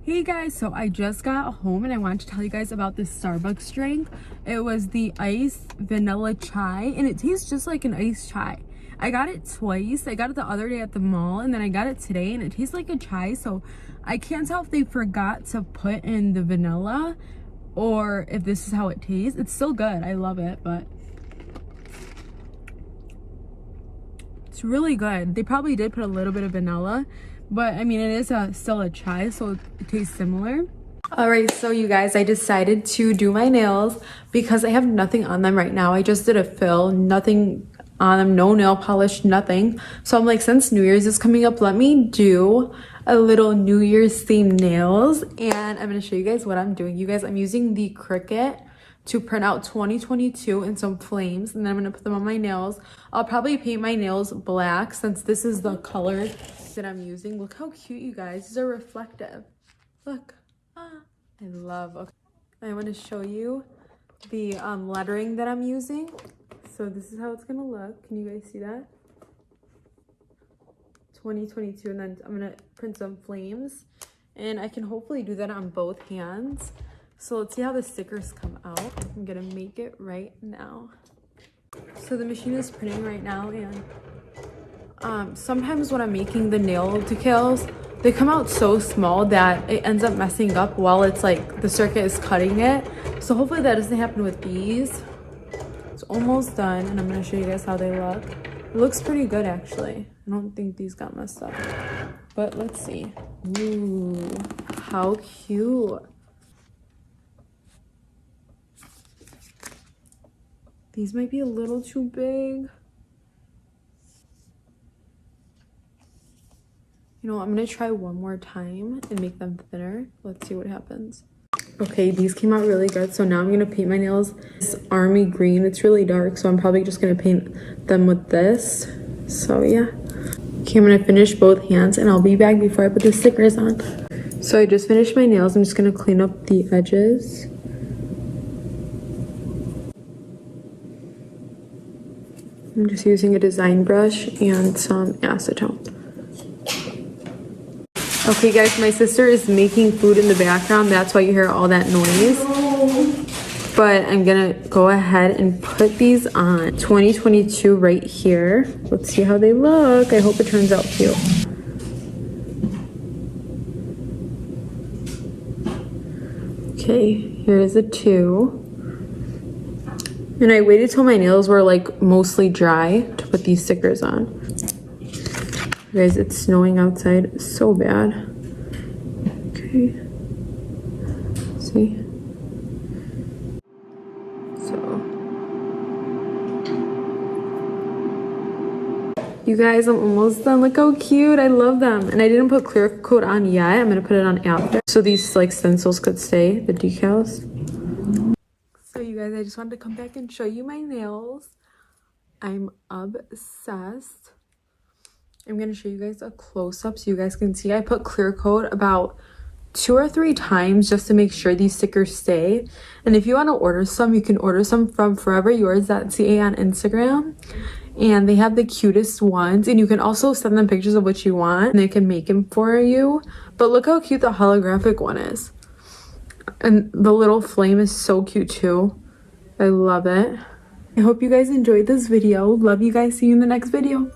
Hey guys, so I just got home and I wanted to tell you guys about this Starbucks drink. It was the iced vanilla chai and it tastes just like an iced chai. I got it twice. I got it the other day at the mall and then I got it today and it tastes like a chai, so I can't tell if they forgot to put in the vanilla or if this is how it tastes. It's still good. I love it, but it's really good. They probably did put a little bit of vanilla, but I mean, it is still a chai, so it tastes similar. All right, so you guys, I decided to do my nails because I have nothing on them right now. I just did a fill, nothing on them, no nail polish, nothing. So I'm like, since New Year's is coming up, let me do a little New Year's themed nails. And I'm gonna show you guys what I'm doing. You guys, I'm using the Cricut to print out 2022 and some flames, and then I'm gonna put them on my nails. I'll probably paint my nails black since this is the color that I'm using. Look how cute, you guys. These are reflective. Look. I love. Okay, I want to show you the lettering that I'm using. So this is how it's gonna look. Can you guys see that? 2022, and then I'm gonna print some flames, and I can hopefully do that on both hands. So let's see how the stickers come out. I'm gonna make it right now. So the machine is printing right now, and sometimes when I'm making the nail decals, they come out so small that it ends up messing up while it's like the circuit is cutting it. So hopefully that doesn't happen with these. It's almost done, and I'm gonna show you guys how they look. It looks pretty good actually. I don't think these got messed up, but let's see. Ooh, how cute. These might be a little too big. You know, I'm gonna try one more time and make them thinner. Let's see what happens. Okay, these came out really good. So now I'm gonna paint my nails this army green. It's really dark, so I'm probably just gonna paint them with this. So yeah. Okay, I'm gonna finish both hands and I'll be back before I put the stickers on. So I just finished my nails. I'm just gonna clean up the edges. I'm just using a design brush and some acetone. Okay guys, my sister is making food in the background. That's why you hear all that noise. But I'm gonna go ahead and put these on 2022 right here. Let's see how they look. I hope it turns out cute. Okay, here's a 2. And I waited till my nails were like mostly dry to put these stickers on. You guys, it's snowing outside so bad. Okay. See? So. You guys, I'm almost done. Look how cute. I love them. And I didn't put clear coat on yet. I'm going to put it on after. So these like stencils could stay, the decals. So you guys, I just wanted to come back and show you my nails. I'm obsessed. I'm going to show you guys a close-up so you guys can see. I put clear coat about 2 or 3 times just to make sure these stickers stay. And if you want to order some, you can order some from foreveryours.ca on Instagram. And they have the cutest ones. And you can also send them pictures of what you want and they can make them for you. But look how cute the holographic one is. And the little flame is so cute too. I love it. I hope you guys enjoyed this video. Love you guys. See you in the next video.